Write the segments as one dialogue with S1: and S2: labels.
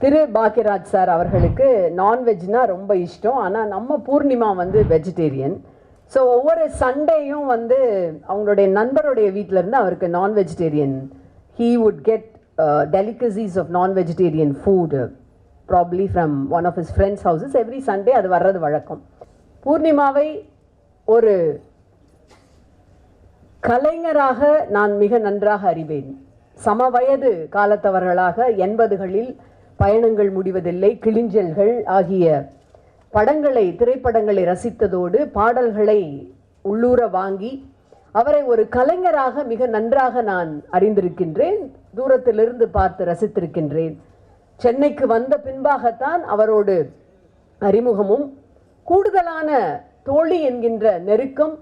S1: திரு bhagyaraj sir அவர்களுக்கு நான்வெஜ்னா ரொம்ப இஷ்டம். ஆனால் நம்ம பூர்ணிமா வந்து வெஜிடேரியன். ஸோ ஒவ்வொரு சண்டேயும் வந்து அவங்களுடைய நண்பருடைய வீட்டில் இருந்து அவருக்கு நான் vegetarian he would get delicacies of non-vegetarian food probably from one of his friends' houses every Sunday. அது வர்றது வழக்கம். பூர்ணிமாவை ஒரு கலைஞராக நான் மிக நன்றாக அறிவேன். சமவயது காலத்தவர்களாக 80களில் பயணங்கள் முடிவதில்லை, கிளிஞ்சல்கள் ஆகிய திரைப்படங்களை ரசித்ததோடு பாடல்களை உள்ளூர வாங்கி அவரை ஒரு கலைஞராக மிக நன்றாக நான் அறிந்திருக்கின்றேன். தூரத்திலிருந்து பார்த்து ரசித்திருக்கின்றேன். சென்னைக்கு வந்த பின்பாகத்தான் அவரோடு அறிமுகமும் கூடுதலான தோழி என்கின்ற நெருக்கம்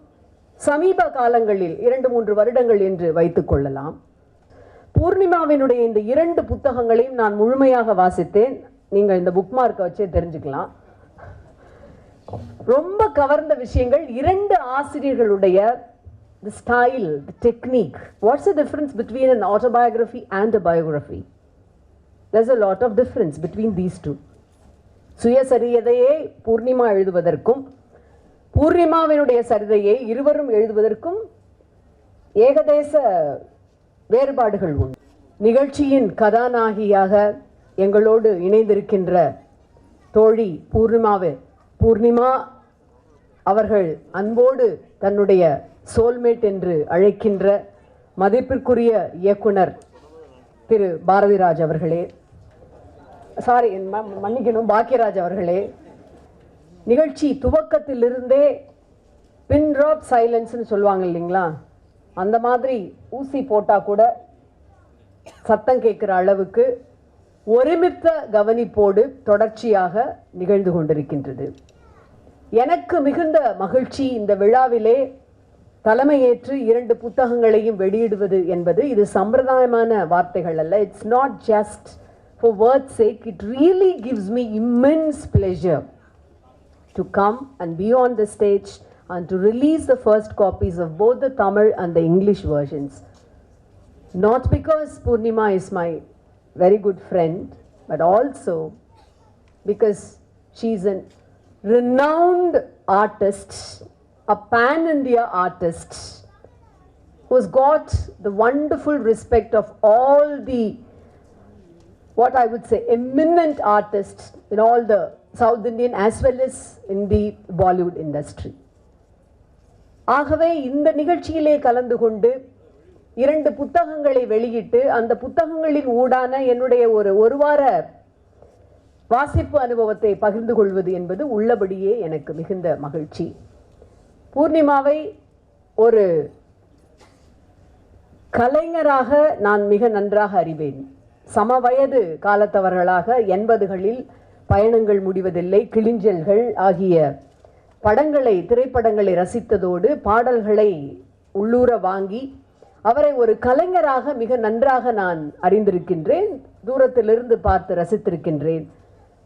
S1: சமீப காலங்களில் 2-3 வருடங்கள் என்று வைத்துக் கொள்ளலாம். பூர்ணிமாவினுடைய இந்த 2 புத்தகங்களையும் நான் முழுமையாக வாசித்தேன். நீங்கள் இந்த புக் மார்க்கை வச்சே தெரிஞ்சுக்கலாம். ரொம்ப கவர்ந்த விஷயங்கள் 2 ஆசிரியர்களுடைய the style, the technique. What's the difference between an autobiography and a biography? There's a lot of difference between these two. சுயசரிதையை Purnima எழுதுவதற்கும் பூர்ணிமாவினுடைய சரிதையை இருவரும் எழுதுவதற்கும் ஏகதேச வேறுபாடுகள் உண்டு. நிகழ்ச்சியின் கதாநாயகியாக எங்களோடு இணைந்திருக்கின்ற தோழி பூர்ணிமா அவர்கள் அன்போடு தன்னுடைய சோல்மேட் என்று அழைக்கின்ற மதிப்பிற்குரிய இயக்குனர் திரு பாரதிராஜ் அவர்களே, மன்னிக்கணும், பாக்யராஜ் அவர்களே, நிகழ்ச்சி துவக்கத்திலிருந்தே பின் ட்ராப் சைலன்ஸ்னு சொல்லுவாங்க இல்லைங்களா, அந்த மாதிரி ஊசி போட்டால் கூட சத்தம் கேட்குற அளவுக்கு ஒருமித்த கவனிப்போடு தொடர்ச்சியாக நிகழ்ந்து கொண்டிருக்கின்றது. எனக்கு மிகுந்த மகிழ்ச்சி இந்த விழாவிலே தலைமையேற்று 2 புத்தகங்களையும் வெளியிடுவது என்பது. இது சம்பிரதாயமான வார்த்தைகள் அல்ல. It's not just for words sake. It really gives me immense pleasure to come and be on the stage and to release the first copies of both the Tamil and the English versions. Not because Purnima is my very good friend, but also because she is a renowned artist, a pan-India artist who has got the wonderful respect of all the, what I would say, eminent artists in all the South Indian as well as in the Bollywood industry. ஆகவே இந்த நிகழ்ச்சியிலே கலந்து கொண்டு 2 புத்தகங்களை வெளியிட்டு அந்த புத்தகங்களின் ஊடான என்னுடைய ஒரு வார வாசிப்பு அனுபவத்தை பகிர்ந்து கொள்வது என்பது உள்ளபடியே எனக்கு மிகுந்த மகிழ்ச்சி. பூர்ணிமாவை ஒரு கலைஞராக நான் மிக நன்றாக அறிவேன். சமவயது காலத்தவர்களாக 80களில் பயணங்கள் முடிவதில்லை, கிளிஞ்சல்கள் ஆகிய திரைப்படங்களை ரசித்ததோடு பாடல்களை உள்ளூர வாங்கி அவரை ஒரு கலைஞராக மிக நன்றாக நான் அறிந்திருக்கின்றேன். தூரத்திலிருந்து பார்த்து ரசித்திருக்கின்றேன்.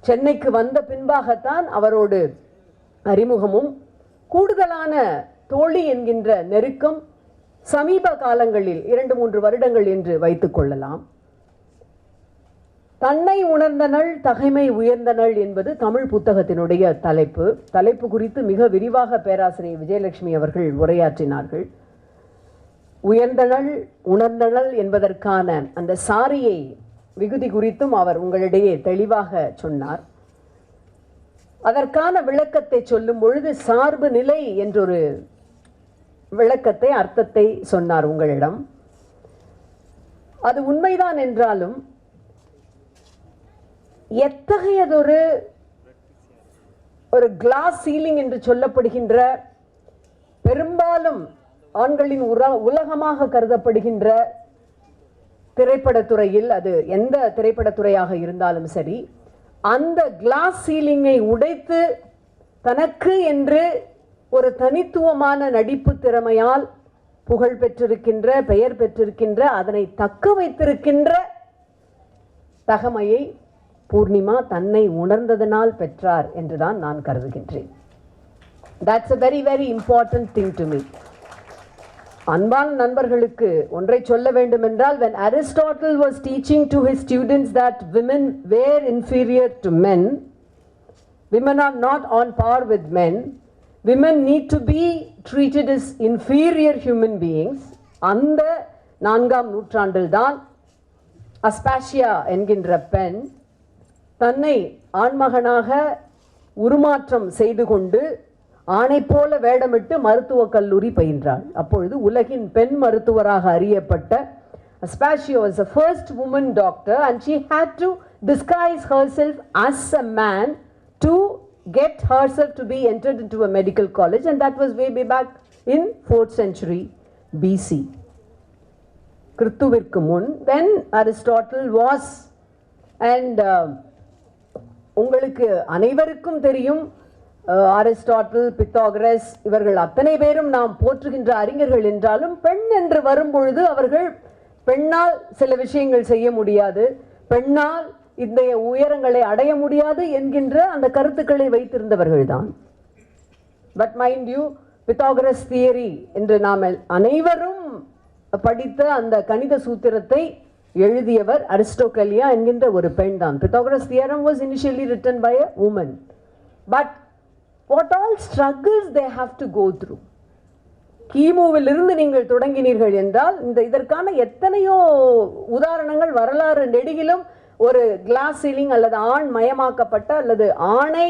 S1: சென்னைக்கு வந்த பின்பாகத்தான் அவரோடு அறிமுகமும் கூடுதலான தோழி என்கின்ற நெருக்கம் சமீப காலங்களில் 2-3 வருடங்கள் என்று வைத்துக் கொள்ளலாம். தன்னை உணர்ந்தனள் தகைமை உயர்ந்தனள் என்பது தமிழ் புத்தகத்தினுடைய தலைப்பு குறித்து மிக விரிவாக பேராசிரியர் விஜயலட்சுமி அவர்கள் உரையாற்றினார்கள். உயர்ந்தனள் உணர்ந்தனள் என்பதற்கான அந்த சாரியை விகுதி குறித்தும் அவர் உங்களிடையே தெளிவாக சொன்னார். அதற்கான விளக்கத்தை சொல்லும் பொழுது சார்பு நிலை என்றொரு விளக்கத்தை, அர்த்தத்தை சொன்னார் உங்களிடம். அது உண்மைதான் என்றாலும் எத்தகையதொரு கிளாஸ் சீலிங் என்று சொல்லப்படுகின்ற பெரும்பாலும் ஆண்களின் உலகமாக கருதப்படுகின்ற திரைப்படத்துறையில், அது எந்த திரைப்படத்துறையாக இருந்தாலும் சரி, அந்த கிளாஸ் சீலிங்கை உடைத்து தனக்கு என்று ஒரு தனித்துவமான நடிப்பு திறமையால் புகழ் பெற்றிருக்கின்ற, பெயர் பெற்றிருக்கின்ற, அதனை தக்க வைத்திருக்கின்ற தகமையை பூர்ணிமா தன்னை உணர்ந்ததனால் பெற்றார் என்றுதான் நான் கருதுகின்றேன். That's a very, very important thing to me. அன்பான நண்பர்களுக்கு ஒன்றை சொல்ல வேண்டும் என்றால், when Aristotle was teaching to his students that women were inferior to men, women are not on par with men, women need to be treated as inferior human beings, அந்த 4ஆம் நூற்றாண்டில் தான் அஸ்பாசியா என்கின்ற பெண் தன்னை ஆண்மகனாக உருமாற்றம் செய்து கொண்டு ஆணை போல வேடமிட்டு மருத்துவக் கல்லூரி பயின்றாள். அப்பொழுது உலகின் பெண் மருத்துவராக அறியப்பட்ட Aspasia was the first woman doctor, and she had to disguise herself as a man to get herself to be entered into a medical college, and that was way back in 4th century BC. கிறிஸ்துவிற்கு முன் when Aristotle was, and உங்களுக்கு அனைவருக்கும் தெரியும், Aristotle, Pythagoras இவர்கள் அத்தனை பேரும் நாம் போற்றுகின்ற அறிஞர்கள் என்றாலும், பெண் என்று வரும்பொழுது அவர்கள் பெண்ணால் சில விஷயங்கள் செய்ய முடியாது, பெண்ணால் இந்த உயரங்களை அடைய முடியாது என்கின்ற அந்த கருத்துக்களை வைத்திருந்தவர்கள் தான். But mind you, Pythagoras theory என்று நாம் அனைவரும் படித்த அந்த கணித சூத்திரத்தை எழுதியவர் அரிஸ்டோகலியா என்கின்ற ஒரு பெண் தான். Pythagoras theorem was initially written by a woman, but what all struggles they have to go through. கிமுவிலிருந்து நீங்கள் தொடங்கினீர்கள் என்றால் இதற்கான எத்தனையோ உதாரணங்கள் வரலாறு நெடுகிலும் ஒரு கிளாஸ் சீலிங் அல்லது ஆண் மயமாக்கப்பட்ட அல்லது ஆணை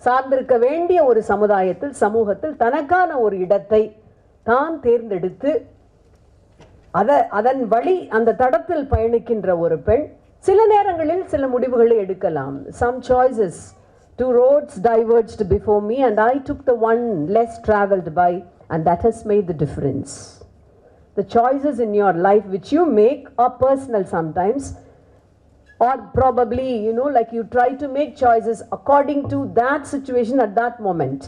S1: சார்ந்திருக்க வேண்டிய ஒரு சமுதாயத்தில், சமூகத்தில் தனக்கான ஒரு இடத்தை தான் தேர்ந்தெடுத்து அதன் வழி அந்த தடத்தில் பயணிக்கின்ற ஒரு பெண் சில நேரங்களில் சில முடிவுகளை எடுக்கலாம். Some choices, 2 roads diverged before me and I took the one less traveled by, and that has made the difference. The choices in your life which you make are personal sometimes, or probably, like you try to make choices according to that situation at that moment.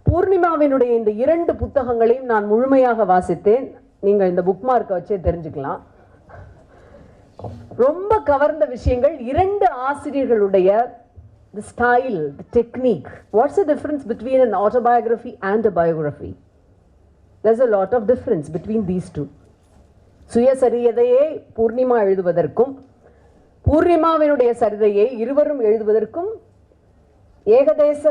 S1: பூர்ணிமாவினுடைய இந்த 2 புத்தகங்களையும் நான் முழுமையாக வாசித்தேன். நீங்கள் இந்த book மார்க்கை வச்சே தெரிஞ்சுக்கலாம். ரொம்ப கவர்ந்த விஷயங்கள் 2 ஆசிரியர்களுடைய the style, the technique. What's the difference between an autobiography and a biography? There's a lot of difference between these two. சுயசரிதையை Purnima எழுதுவதற்கும் பூர்ணிமாவினுடைய சரிதையை இருவரும் எழுதுவதற்கும் ஏகதேச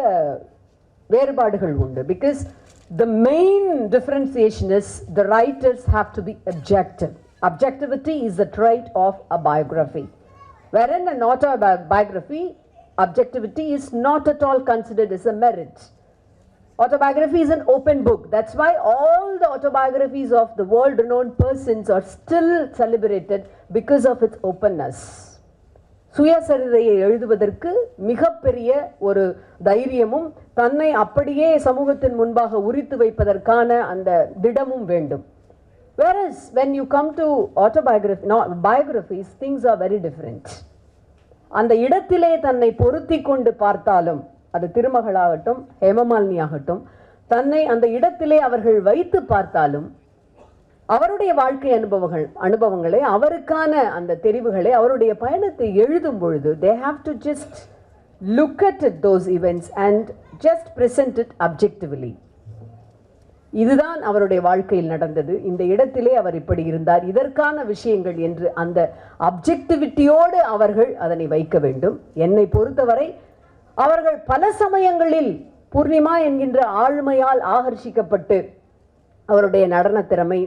S1: வேறுபாடுகள் உண்டு. Because the main differentiation is the writers have to be objective. Objectivity is the trait of a biography, wherein an autobiography, objectivity is not at all considered as a merit. Autobiography is an open book. That's why all the autobiographies of the world renowned persons are still celebrated because of its openness. சுயசரிதையை எழுதுவதற்கு மிகப்பெரிய ஒரு தைரியமும் தன்னை அப்படியே சமூகத்தின் முன்பாக உரித்து வைப்பதற்கான அந்த திடமும் வேண்டும். Whereas when you come to biographies, things are very different. அந்த இடத்திலே தன்னை பொருத்தி கொண்டு பார்த்தாலும், அது திருமகளாகட்டும் ஹேமமாலினி ஆகட்டும், தன்னை அந்த இடத்திலே அவர்கள் வைத்து பார்த்தாலும் அவருடைய வாழ்க்கை அனுபவங்களை அவருக்கான அந்த தெரிவுகளை அவருடைய பயணத்தை எழுதும் பொழுது they have to just look at those events and just present it objectively. இதுதான் அவருடைய வாழ்க்கையில் நடந்தது, இந்த இடத்திலே அவர் இப்படி இருந்தார், இதற்கான விஷயங்கள் என்று அந்த அப்ஜெக்டிவிட்டியோடு அவர்கள் அதனை வைக்க வேண்டும். என்னை பொறுத்தவரை அவர்கள் பல சமயங்களில் பூர்ணிமா என்கின்ற ஆளுமையால் ஆகர்ஷிக்கப்பட்டு அவருடைய நடன திறமை,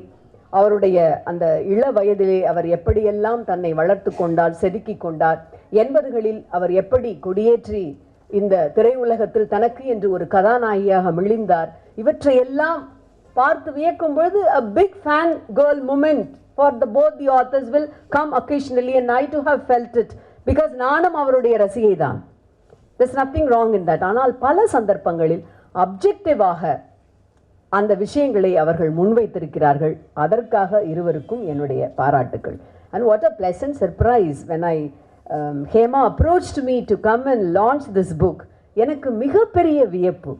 S1: அவருடைய அந்த இள வயதிலே அவர் எப்படியெல்லாம் தன்னை வளர்த்து கொண்டார், செதுக்கி கொண்டார், 80களில் அவர் எப்படி கொடியேற்றி இந்த திரையுலகத்தில் தனக்கு என்று ஒரு கதாநாயகியாக மிளிந்தார், இவற்றையெல்லாம் பார்த்து வியக்கும் பொழுது a big fan girl moment for both the authors will come occasionally, and I too have felt it because நானும் அவருடைய ரசிகை தான். There's nothing wrong in that. ஆனால் பல சந்தர்ப்பங்களில் அப்ஜெக்டிவாக அந்த விஷயங்களை அவர்கள் முன்வைத்திருக்கிறார்கள். அதற்காக இருவருக்கும் என்னுடைய பாராட்டுக்கள். And what a pleasant surprise when Hema approached me to come and launch this book. எனக்கு மிகப்பெரிய வியப்பு.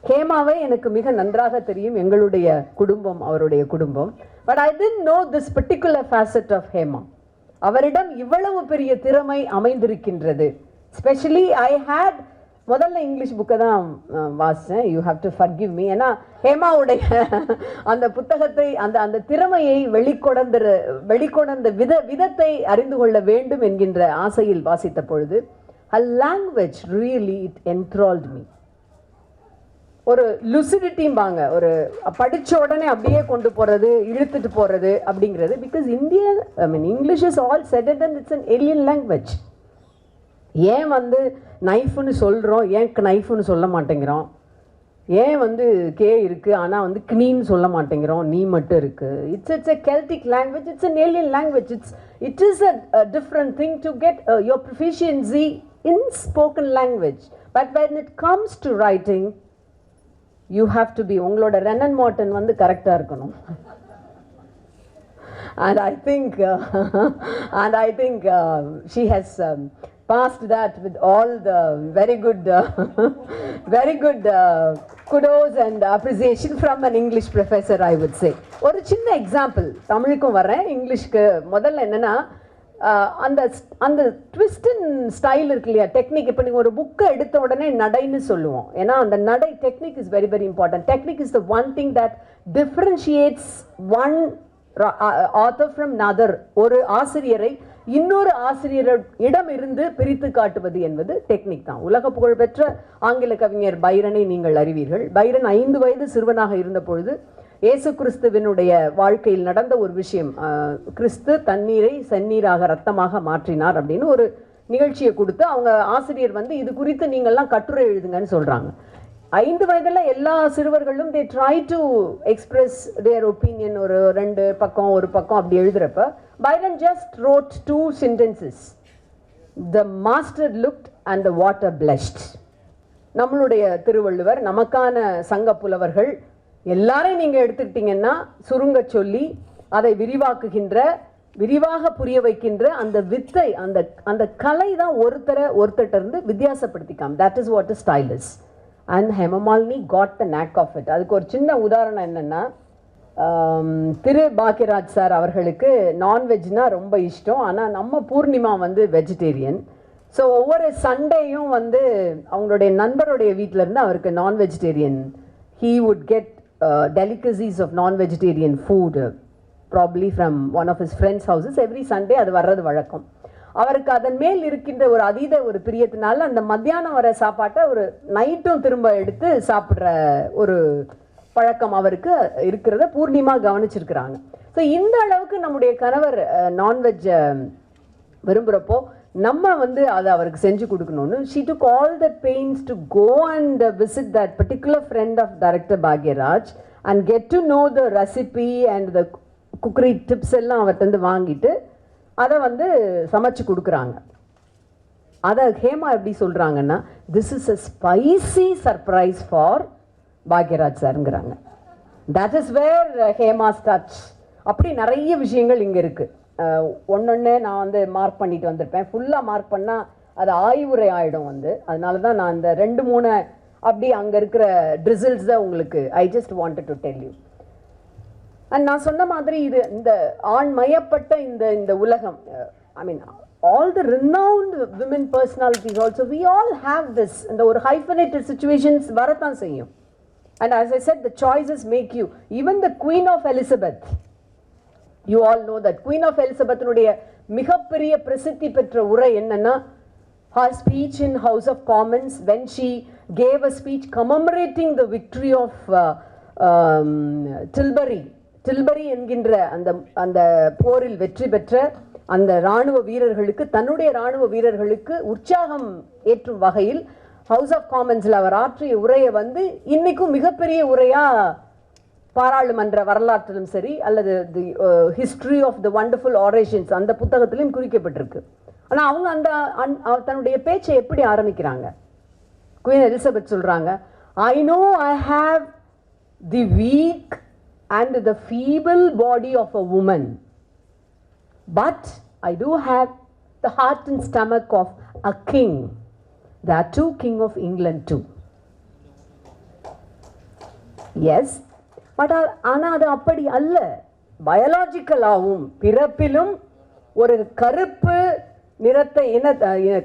S1: ஹேமாவை எனக்கு மிக நன்றாக தெரியும், எங்களுடைய குடும்பம் அவருடைய குடும்பம். But I didn't know this particular facet of Hema. அவரிடம் இவ்வளவு பெரிய திறமை அமைந்திருக்கின்றது. Especially I had முதல்ல இங்கிலீஷ் புக்கை தான் வாசித்தேன். You have to forgive me. ஏன்னா ஹேமாவுடைய அந்த புத்தகத்தை அந்த திறமையை வெளிக்கொணர்ந்த விதத்தை அறிந்து கொள்ள வேண்டும் என்கின்ற ஆசையில் வாசித்த பொழுது her language really it enthralled me. ஒரு லுசிடிட்டிம்பாங்க, ஒரு படித்த உடனே அப்படியே கொண்டு போகிறது, இழுத்துட்டு போகிறது அப்படிங்கிறது. Because Indian English is all set and it's an alien language. ஏன் வந்து நைஃப்னு சொல்கிறோம், ஏன் நைஃப்னு சொல்ல மாட்டேங்கிறோம், ஏன் வந்து கே இருக்குது ஆனால் வந்து க்னீன்னு சொல்ல மாட்டேங்கிறோம், நீ மட்டும் இருக்குது. It's a Celtic language, it's an alien language. It is a different thing to get your proficiency in spoken language. But when it comes to writing, you have to be, உங்களோட Wren and modern வந்து கரெக்டாக இருக்கணும். And I think she has passed that with all the very good kudos and appreciation from an English professor, I would say. ஒரு சின்ன example தமிழுக்கும் வரேன், இங்கிலீஷ்க்கு. முதல்ல என்னென்னா அந்த ட்விஸ்ட் அண்ட் ஸ்டைல் இருக்கு இல்லையா, டெக்னிக். இப்போ நீங்கள் ஒரு புக்கை எடுத்த உடனே நடைன்னு சொல்லுவோம். ஏன்னா அந்த நடை technique is very very important. Technique is the one thing that differentiates one author from another. ஒரு ஆசிரியரை இன்னொரு ஆசிரியரிடம் இருந்து பிரித்து காட்டுவது என்பது டெக்னிக் தான். உலக புகழ்பெற்ற ஆங்கில கவிஞர் பைரனை நீங்கள் அறிவீர்கள். பைரன் 5 வயது சிறுவனாக இருந்த பொழுது இயேசு கிறிஸ்துவினுடைய வாழ்க்கையில் நடந்த ஒரு விஷயம், கிறிஸ்து தண்ணீரை செந்நீராக ரத்தமாக மாற்றினார் அப்படின்னு ஒரு நிகழ்ச்சியை கொடுத்து அவங்க ஆசிரியர் வந்து இது குறித்து நீங்கள்லாம் கட்டுரை எழுதுங்கன்னு சொல்கிறாங்க. 5 வயதில் எல்லா சிறுவர்களும் they try to express their opinion. ஒரு 2 பக்கம் 1 பக்கம் அப்படி எழுதுறப்ப Byron just wrote 2 sentences. The master looked and the water blushed. நம்மளுடைய திருவள்ளுவர், நமக்கான சங்க புலவர்கள் எல்லாரையும் நீங்கள் எடுத்துக்கிட்டீங்கன்னா சுருங்க சொல்லி அதை விரிவாக புரிய வைக்கின்ற அந்த வித்தை, அந்த கலை தான் ஒருத்தட்ட இருந்து வித்தியாசப்படுத்திக்காம. That is what style is. And Hemamalini got the knack of it. அதுக்கு ஒரு சின்ன உதாரணம் என்னென்னா, திரு பாக்யராஜ் சார் அவர்களுக்கு நான்வெஜ்னா ரொம்ப இஷ்டம். ஆனால் நம்ம பூர்ணிமா வந்து வெஜிடேரியன். ஸோ ஒவ்வொரு சண்டேயும் வந்து அவங்களுடைய நண்பருடைய வீட்டிலேருந்து அவருக்கு நான் vegetarian, he would get delicacies of non-vegetarian food probably from one of his friends' houses every Sunday. அது வர்றது வழக்கம். அவருக்கு அதன் மேல் இருக்கின்ற ஒரு அதீத ஒரு பிரியத்தினால அந்த மத்தியானம் வர சாப்பாட்டை ஒரு நைட்டும் திரும்ப எடுத்து சாப்பிட்ற ஒரு பழக்கம் அவருக்கு இருக்கிறத பூர்ணிமா கவனிச்சிருக்கிறாங்க. ஸோ இந்த அளவுக்கு நம்முடைய கணவர் நான்வெஜ் விரும்புகிறப்போ நம்ம வந்து அதை அவருக்கு செஞ்சு கொடுக்கணும்னு she took all the pains to go and visit that particular friend of director bhagyaraj and get to know the recipe and the cookery tips எல்லாம் அவர்கிட்ட வாங்கிட்டு அதை வந்து சமைச்சு கொடுக்குறாங்க. அதை ஹேமா எப்படி சொல்கிறாங்கன்னா, this is a spicy surprise for Bhagyaraj சாருங்கிறாங்க. that is where ஹேமா's touch. அப்படி நிறைய விஷயங்கள் இங்கே இருக்குது. ஒன்று நான் வந்து மார்க் பண்ணிட்டு வந்திருப்பேன். ஃபுல்லாக மார்க் பண்ணால் அது ஆய்வுரை ஆகிடும் வந்து. அதனால தான் நான் இந்த 2-3 அப்படி அங்கே இருக்கிற ட்ரிசில்ஸ் தான் உங்களுக்கு ஐ just wanted to tell you. And நான் சொன்ன மாதிரி இது இந்த ஆண்மயப்பட்ட இந்த உலகம், ஐ மீன் all the renowned women personalities also, we all have this. இந்த ஒரு hyphenated situations வரத்தான் செய்யும். And as I said, the choices make you. Even the Queen of Elizabeth, you all know that Queen of Elizabeth உடைய மிகப்பெரிய பிரசித்தி பெற்ற உரை என்னன்னா, her speech in House of Commons when she gave a speech commemorating the victory of Tilbury என்கின்ற அந்த போரில் வெற்றி பெற்ற அந்த இராணுவ வீரர்களுக்கு, தன்னுடைய இராணுவ வீரர்களுக்கு உற்சாகம் ஏற்றும் வகையில் ஹவுஸ் ஆஃப் காமன்ஸில் அவர் ஆற்றிய உரையை வந்து இன்னைக்கும் மிகப்பெரிய உரையா பாராளுமன்ற வரலாற்றிலும் சரி அல்லது the history of the wonderful orations அந்த புத்தகத்திலும் குறிக்கப்பட்டிருக்கு. ஆனால் அவங்க தன்னுடைய பேச்சை எப்படி ஆரம்பிக்கிறாங்க? குவீன் எலிசபெத் சொல்கிறாங்க, I know I have the week and the feeble body of a woman, but I do have the heart and stomach of a king, that too king of England too. Yes, but ஆனா அது அப்படி அல்ல. பயாலஜிக்கலாகவும் பிறப்பிலும் ஒரு கருப்பு நிறத்தை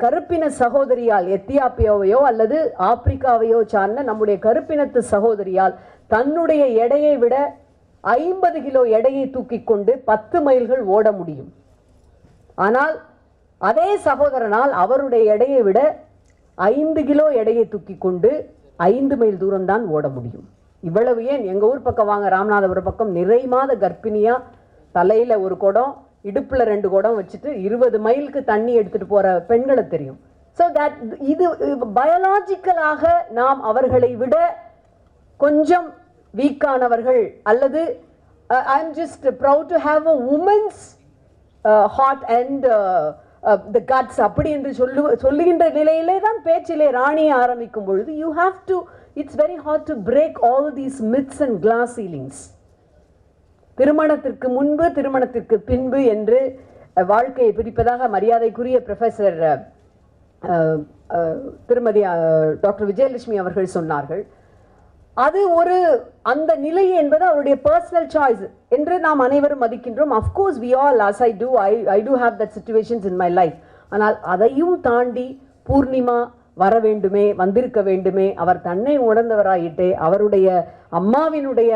S1: கருப்பின சகோதரியால் எத்தியோப்பியாவையோ அல்லது ஆப்பிரிக்காவையோ சார்ந்த நம்முடைய கருப்பினத்து சகோதரியால் தன்னுடைய எடையை விட 50 கிலோ எடையை தூக்கி கொண்டு 10 மைல்கள் ஓட முடியும். ஆனால் அதே சகோதரனால் அவருடைய எடையை விட 5 கிலோ எடையை தூக்கி கொண்டு 5 மைல் தூரம் தான் ஓட முடியும். இவ்வளவு ஏன் எங்க ஊர் பக்கம் வாங்க, ராமநாதபுரம் பக்கம் நிறை மாத கர்ப்பிணியா தலையில ஒரு குடம் இடுப்புல 2 குடம் வச்சுட்டு 20 மைலுக்கு தண்ணி எடுத்துட்டு போற பெண்களை தெரியும். ஸோ தட் இது பயாலாஜிக்கலாக நாம் அவர்களை விட கொஞ்சம் வீக்கானவர்கள் அல்லது I am just proud to have a woman's heart and the guts அப்படி என்று சொல்லுகின்ற நிலையிலே தான் பேச்சிலே ராணியை ஆரம்பிக்கும் பொழுது you have to it's very hard to break all these myths and glass ceilings. திருமணத்திற்கு முன்பு திருமணத்திற்கு பின்பு என்று வாழ்க்கையை பிரிப்பதாக மரியாதைக்குரிய ப்ரொஃபஸர் திருமதி டாக்டர் விஜயலட்சுமி அவர்கள் சொன்னார்கள். அது ஒரு அந்த நிலை என்பது அவருடைய பர்சனல் சாய்ஸ் என்று நாம் அனைவரும் மதிக்கின்றோம். Of course we all as I do have that situations in my life. ஆனால் அதையும் தாண்டி பூர்ணிமா வர வேண்டுமே, வந்திருக்க வேண்டுமே, அவர் தன்னை உணர்ந்தவராயிட்டே அவருடைய அம்மாவினுடைய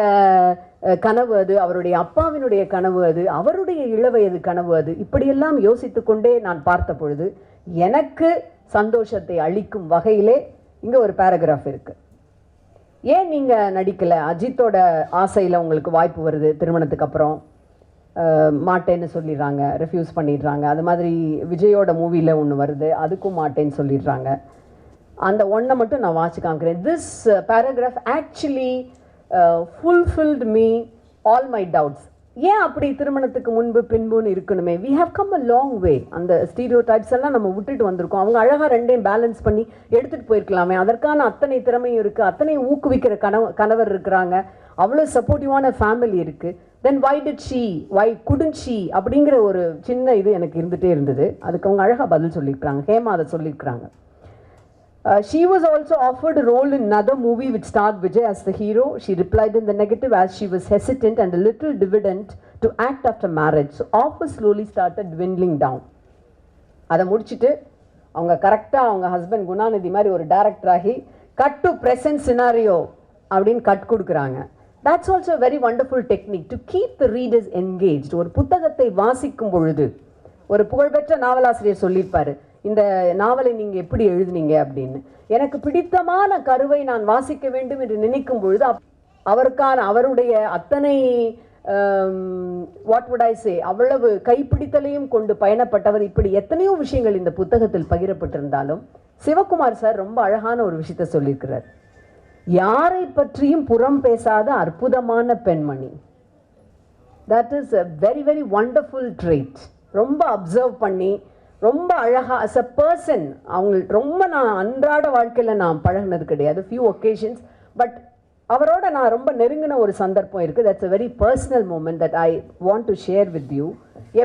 S1: கனவு அது, அவருடைய அப்பாவினுடைய கனவு அது, அவருடைய இளவயது கனவு அது, இப்படியெல்லாம் யோசித்து கொண்டே நான் பார்த்த பொழுது எனக்கு சந்தோஷத்தை அளிக்கும் வகையிலே இங்கே ஒரு பேராகிராஃப் இருக்கு. ஏன் நீங்கள் நடிக்கலை? அஜித்தோட ஆசையில் உங்களுக்கு வாய்ப்பு வருது, திருமணத்துக்கு அப்புறம் மாட்டேன்னு சொல்லிடுறாங்க, ரெஃப்யூஸ் பண்ணிடுறாங்க. அது மாதிரி விஜயோட மூவியில் ஒன்று வருது, அதுக்கும் மாட்டேன்னு சொல்லிடுறாங்க. அந்த ஒன்றை மட்டும் நான் வாசி காமிக்கிறேன். This paragraph actually fulfilled me all my doubts. ஏன் அப்படி திருமணத்துக்கு முன்பு பின்புன்னு இருக்கணுமே? We have come a long way. அந்த ஸ்டீரியோ டைப்ஸ் எல்லாம் நம்ம விட்டுட்டு வந்திருக்கோம். அவங்க அழகாக ரெண்டையும் பேலன்ஸ் பண்ணி எடுத்துகிட்டு போயிருக்கலாமே. அதற்கான அத்தனை திறமையும் இருக்குது, அத்தனை ஊக்குவிக்கிற கணவர் இருக்கிறாங்க, அவ்வளோ சப்போர்ட்டிவான ஃபேமிலி இருக்குது. தென் வை குடன்ட் ஷீ அப்படிங்கிற ஒரு சின்ன இது எனக்கு இருந்துகிட்டே இருந்தது. அதுக்கு அவங்க அழகாக பதில் சொல்லியிருக்கிறாங்க. ஹேமா அதை சொல்லியிருக்கிறாங்க. She was also offered a role in another movie which starred Vijay as the hero. She replied in the negative as she was hesitant and a little diffident to act after marriage. So offers slowly started dwindling down. அதை முடிச்சுட்டு அவங்க கரெக்டாக அவங்க husband Gunanidhi மாதிரி ஒரு director ஆகி cut to present scenario அப்படின்னு cut கொடுக்குறாங்க. That's also a very wonderful technique to keep the readers engaged. ஒரு புத்தகத்தை வாசிக்கும் பொழுது ஒரு புகழ்பெற்ற நாவலாசிரியர் சொல்லியிருப்பாரு, இந்த நாவலை நீங்கள் எப்படி எழுதுனீங்க அப்படின்னு. எனக்கு பிடித்தமான கருவை நான் வாசிக்க வேண்டும் என்று நினைக்கும் பொழுது அவருடைய அத்தனை வாட் வுட் ஐ சே அவ்வளவு கைப்பிடித்தலையும் கொண்டு பயணப்பட்டவர். இப்படி எத்தனையோ விஷயங்கள் இந்த புத்தகத்தில் பகிரப்பட்டிருந்தாலும் சிவகுமார் சார் ரொம்ப அழகான ஒரு விஷயத்தை சொல்லியிருக்கிறார். யாரை பற்றியும் புறம் பேசாத அற்புதமான பெண்மணி. That is a very very wonderful trait. ரொம்ப அப்சர்வ் பண்ணி ரொம்ப அழகாக அஸ் அ பர்சன் அவங்க ரொம்ப நான் அன்றாட வாழ்க்கையில் நான் பழகினது கிடையாது, ஃபியூ ஒகேஷன்ஸ். பட் அவரோட நான் ரொம்ப நெருங்கின ஒரு சந்தர்ப்பம் இருக்குது. That's a very personal moment that I want to share with you.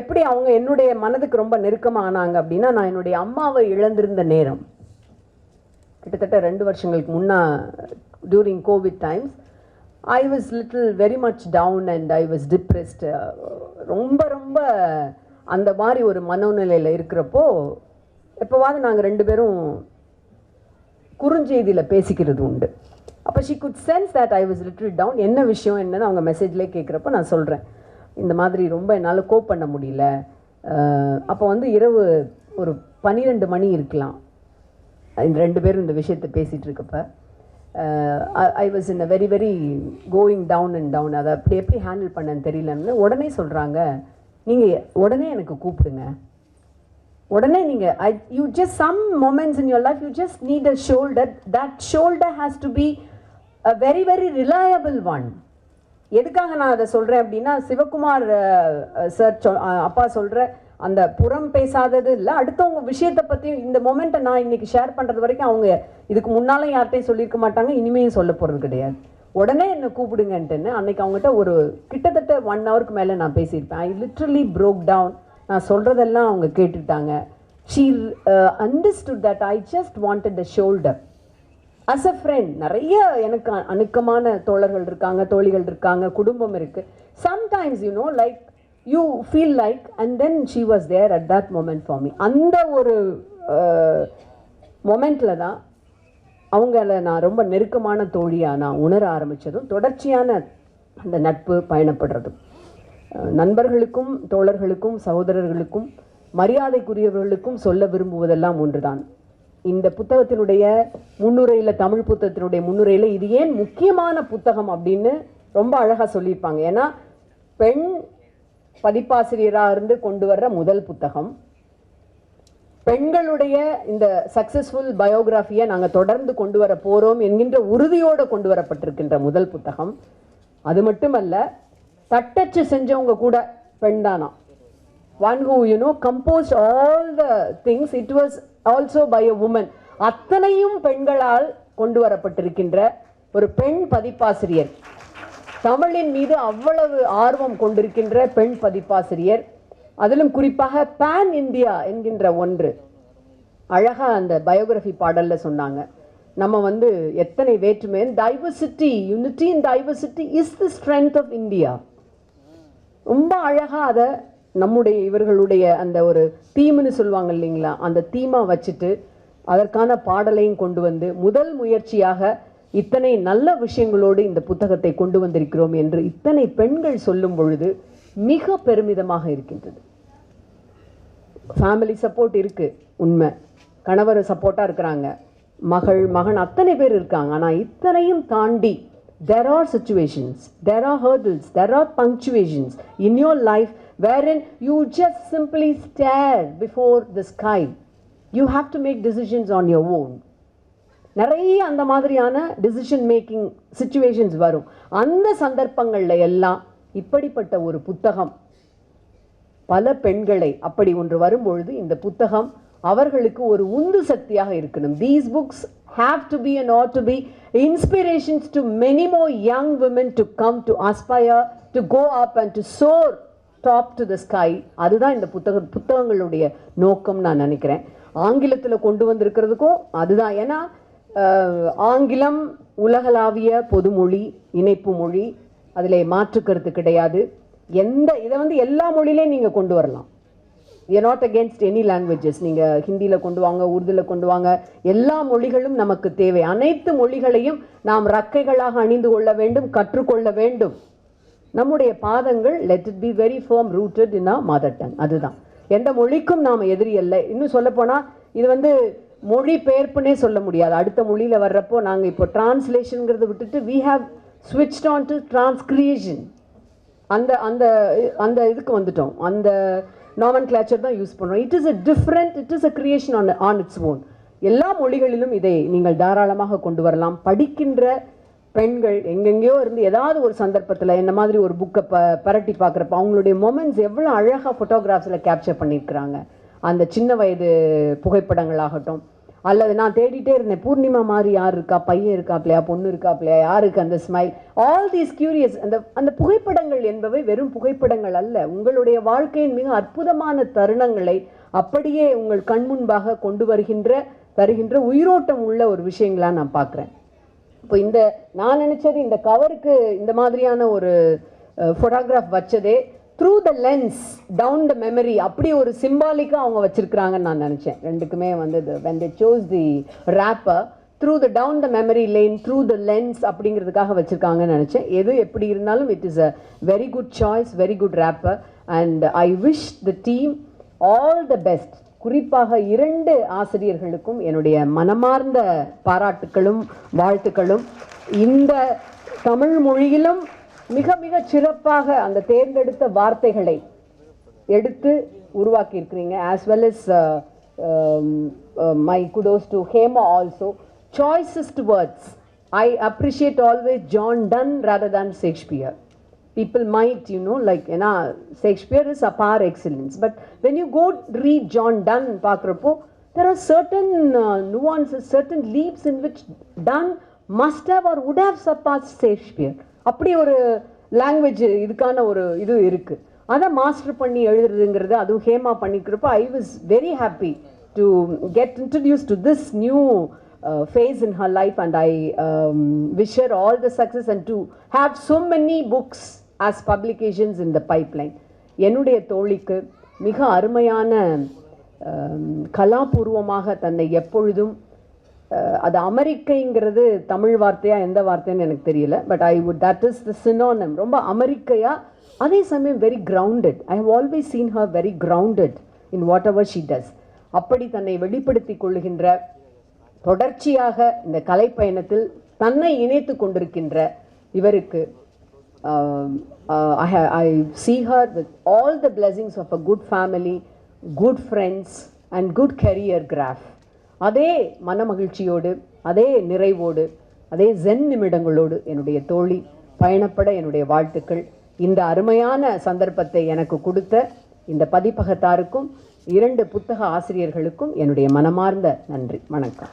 S1: எப்படி அவங்க என்னுடைய மனதுக்கு ரொம்ப நெருக்கமாக ஆனாங்க அப்படின்னா, நான் என்னுடைய அம்மாவை இழந்திருந்த நேரம் கிட்டத்தட்ட 2 வருஷங்களுக்கு முன்னா during COVID times I was little very much down and I was depressed. ரொம்ப ரொம்ப அந்த மாதிரி ஒரு மனோநிலையில் இருக்கிறப்போ எப்போவாவது நாங்கள் 2 பேரும் குறுஞ்செய்தியில் பேசிக்கிறது உண்டு. அப்போ she could sense that I was little down. என்ன விஷயம் என்னன்னு அவங்க மெசேஜ்லேயே கேட்குறப்ப நான் சொல்கிறேன், இந்த மாதிரி ரொம்ப என்னால் கோப் பண்ண முடியல. அப்போ வந்து இரவு ஒரு 12 மணி இருக்கலாம். இந்த 2 பேரும் இந்த விஷயத்தை பேசிகிட்டு இருக்கப்ப I was in a very very going down and down. அதை அப்படி எப்படி ஹேண்டில் பண்ணேன்னு தெரியலன்னு உடனே சொல்கிறாங்க, நீங்கள் உடனே எனக்கு கூப்பிடுங்க, உடனே நீங்கள் you just some moments in your life you just need a shoulder. That shoulder has to be a very very reliable one. எதுக்காக நான் அதை சொல்கிறேன் அப்படின்னா, சிவகுமார் சார் அப்பா சொல்கிற அந்த புறம் பேசாதது இல்லை, அடுத்தவங்க விஷயத்தை பற்றி இந்த மொமெண்ட்டை நான் இன்றைக்கி ஷேர் பண்ணுறது வரைக்கும் அவங்க இதுக்கு முன்னாலும் யார்கிட்டையும் சொல்லியிருக்க மாட்டாங்க, இனிமேயும் சொல்ல போகிறது கிடையாது. உடனே என்னை கூப்பிடுங்கன்ட்டுன்னு அன்றைக்கி அவங்ககிட்ட ஒரு கிட்டத்தட்ட 1 ஹவருக்கு மேலே நான் பேசியிருப்பேன். I literally broke down. நான் சொல்கிறதெல்லாம் அவங்க கேட்டுட்டாங்க. She understood that I just wanted the shoulder as a friend. நிறைய எனக்கு அணுக்கமான தோழர்கள் இருக்காங்க, தோழிகள் இருக்காங்க, குடும்பம் இருக்குது. Sometimes you know like you feel like, and then she was there at that moment for me. அந்த ஒரு மொமெண்ட்டில் தான் அவங்கள நான் ரொம்ப நெருக்கமான தோழியாக நான் உணர ஆரம்பித்ததும் தொடர்ச்சியான அந்த நட்பு பயணப்படுறதும். நண்பர்களுக்கும் தோழர்களுக்கும் சகோதரர்களுக்கும் மரியாதைக்குரியவர்களுக்கும் சொல்ல விரும்புவதெல்லாம் ஒன்றுதான். இந்த புத்தகத்தினுடைய முன்னுரையில், தமிழ் புத்தகத்தினுடைய முன்னுரையில் இது ஏன் முக்கியமான புத்தகம் அப்படின்னு ரொம்ப அழகாக சொல்லியிருப்பாங்க. ஏன்னா பெண் பதிப்பாசிரியராக இருந்து கொண்டு வர்ற முதல் புத்தகம், பெண்களுடைய இந்த சக்சஸ்ஃபுல் பயோகிராஃபியை நாங்கள் தொடர்ந்து கொண்டு வர போகிறோம் என்கின்ற உறுதியோடு கொண்டு வரப்பட்டிருக்கின்ற முதல் புத்தகம். அது மட்டுமல்ல, தட்டச்சு செஞ்சவங்க கூட பெண் தானா. One who composed all the things, it was also by a woman. அத்தனையும் பெண்களால் கொண்டு வரப்பட்டிருக்கின்ற ஒரு பெண் பதிப்பாசிரியர், தமிழின் மீது அவ்வளவு ஆர்வம் கொண்டிருக்கின்ற பெண் பதிப்பாசிரியர், அதிலும் குறிப்பாக பேன் இந்தியா என்கின்ற ஒன்று அழகா அந்த பயோகிராஃபி பாடல்ல சொன்னாங்க. நம்ம எத்தனை வேற்றுமை, diversity, unity in diversity is the strength of India. ரொம்ப அழகா அதை நம்முடைய இவர்களுடைய அந்த ஒரு தீம்னு சொல்லுவாங்க இல்லைங்களா, அந்த தீமா வச்சுட்டு அதற்கான பாடலையும் கொண்டு வந்து முதல் முயற்சியாக இத்தனை நல்ல விஷயங்களோடு இந்த புத்தகத்தை கொண்டு வந்திருக்கிறோம் என்று இத்தனை பெண்கள் சொல்லும் பொழுது மிக பெருமிதமாக இருக்கின்றது. ஃபேமிலி சப்போர்ட் இருக்கு, உண்மை, கணவர் சப்போர்ட்டாக இருக்கிறாங்க, மகன் அத்தனை பேர் இருக்காங்க. ஆனால் இத்தனையும் தாண்டி there are situations, there are hurdles, there are punctuations in your life wherein you just simply stare before the sky. You have to make decisions on your own. நிறைய அந்த மாதிரியான டிசிஷன் மேக்கிங் சிச்சுவேஷன்ஸ் வரும். அந்த சந்தர்ப்பங்களில் எல்லாம் இப்படிப்பட்ட ஒரு புத்தகம் பல பெண்களை அப்படி ஒன்று வரும்பொழுது இந்த புத்தகம் அவர்களுக்கு ஒரு உந்து சக்தியாக இருக்கணும். These books have to be and ought to be inspirations to many more young women to come to aspire, to go up and to soar top to the sky. அதுதான் இந்த புத்தகங்களுடைய நோக்கம் நான் நினைக்கிறேன். ஆங்கிலத்தில் கொண்டு வந்திருக்கிறதுக்கும் அதுதான். ஏன்னா ஆங்கிலம் உலகளாவிய பொதுமொழி, இணைப்பு மொழி, அதில் மாற்று கருத்து கிடையாது. இதை எல்லா மொழியிலையும் நீங்கள் கொண்டு வரலாம். we are not against any languages. நீங்கள் ஹிந்தியில் கொண்டு வாங்க, உருதுல கொண்டு வாங்க, எல்லா மொழிகளும் நமக்கு தேவை. அனைத்து மொழிகளையும் நாம் ரக்கைகளாக அணிந்து கொள்ள வேண்டும், கற்றுக்கொள்ள வேண்டும். நம்முடைய பாதங்கள் let it be very firm rooted in our mother tongue. அதுதான். எந்த மொழிக்கும் நாம் எதிரி அல்ல. இன்னும் சொல்லப்போனால் இது மொழி பெயர்ப்புனே சொல்ல முடியாது. அடுத்த மொழியில் வர்றப்போ நாங்கள் இப்போ டிரான்ஸ்லேஷனுங்கிறத விட்டுட்டு we have switched on to transcreation. அந்த அந்த அந்த இதுக்கு வந்துட்டோம். அந்த நாமன்கிளாச்சர் தான் யூஸ் பண்ணுறோம். It is a creation on its own. எல்லா மொழிகளிலும் இதை நீங்கள் தாராளமாக கொண்டு வரலாம். படிக்கின்ற பெண்கள் எங்கெங்கேயோ இருந்து ஏதாவது ஒரு சந்தர்ப்பத்தில் என்ன மாதிரி ஒரு புக்கை பரட்டி பார்க்குறப்ப அவங்களுடைய மொமெண்ட்ஸ் எவ்வளோ அழகாக ஃபோட்டோகிராஃப்ஸில் கேப்சர் பண்ணியிருக்கிறாங்க. அந்த சின்ன வயது புகைப்படங்களாகட்டும், அல்லது நான் தேடிட்டே இருந்தேன் பூர்ணிமா மாதிரி யார் இருக்கா, பையன் இருக்காப்லையா, பொண்ணு இருக்காப்லையா, யாருக்கு அந்த ஸ்மைல், ஆல் தீஸ் கியூரியஸ். அந்த புகைப்படங்கள் என்பவை வெறும் புகைப்படங்கள் அல்ல, உங்களுடைய வாழ்க்கையின் மிக அற்புதமான தருணங்களை அப்படியே உங்கள் கண் முன்பாக கொண்டு தருகின்ற உயிரோட்டம் உள்ள ஒரு விஷயங்களாக நான் பார்க்குறேன். இப்போ நான் நினச்சது இந்த கவருக்கு இந்த மாதிரியான ஒரு ஃபோட்டோகிராஃப் வச்சதே through the lens down the memory, அப்படி ஒரு சிம்பாலிக்காக அவங்க வச்சிருக்கிறாங்கன்னு நான் நினச்சேன். ரெண்டுக்குமே when they chose the wrapper, through the down the memory lane, through the lens அப்படிங்கிறதுக்காக வச்சுருக்காங்கன்னு நினச்சேன். எது எப்படி இருந்தாலும் it is a very good choice, very good wrapper, and I wish the team all the best. குறிப்பாக 2 ஆசிரியர்களுக்கும் என்னுடைய மனமார்ந்த பாராட்டுக்களும் வாழ்த்துக்களும். இந்த தமிழ் மொழியிலும் மிக மிக சிறப்பாக அந்த தேர்ந்தெடுத்த வார்த்தைகளை எடுத்து உருவாக்கி இருக்கிறீங்க. as well as my kudos to Hema also. Choicest words. I appreciate always John Donne rather than Shakespeare. People might, like, Shakespeare is a par excellence. But when you go read John Donne, there are certain nuances, certain leaps in which Donne must have or would have surpassed Shakespeare. அப்படி ஒரு language இதுக்கான ஒரு இது இருக்குது. அதை master பண்ணி எழுதுறதுங்கிறது அதுவும் ஹேமா பண்ணிக்கிறப்போ I was very happy to get introduce to this new phase in her life, and I wish her all the success and to have so many books as publications in the pipeline. என்னுடைய தோழிக்கு மிக அருமையான கலாபூர்வமாக தன்னை எப்பொழுதும் அது அமெரிக்கைங்கிறது தமிழ் வார்த்தையா எந்த வார்த்தைன்னு எனக்கு தெரியல, but I would that is the synonym. ரொம்ப அமெரிக்கையா, அதே சமயம் very grounded. I have always seen her very grounded in whatever she does. அப்படி தன்னை வெளிப்படுத்தி கொள்ளுகின்ற, தொடர்ச்சியாக இந்த கலைப்பயணத்தில் தன்னை இணைத்து கொண்டிருக்கின்ற இவருக்கு I see her with all the blessings of a good family, good friends and good career graph. அதே மனமகிழ்ச்சியோடு, அதே நிறைவோடு, அதே ஜென் நிமிடங்களோடு என்னுடைய தோழி பயணப்பட என்னுடைய வாழ்த்துக்கள். இந்த அருமையான சந்தர்ப்பத்தை எனக்கு கொடுத்த இந்த பதிப்பகத்தாருக்கும் 2 புத்தக ஆசிரியர்களுக்கும் என்னுடைய மனமார்ந்த நன்றி. வணக்கம்.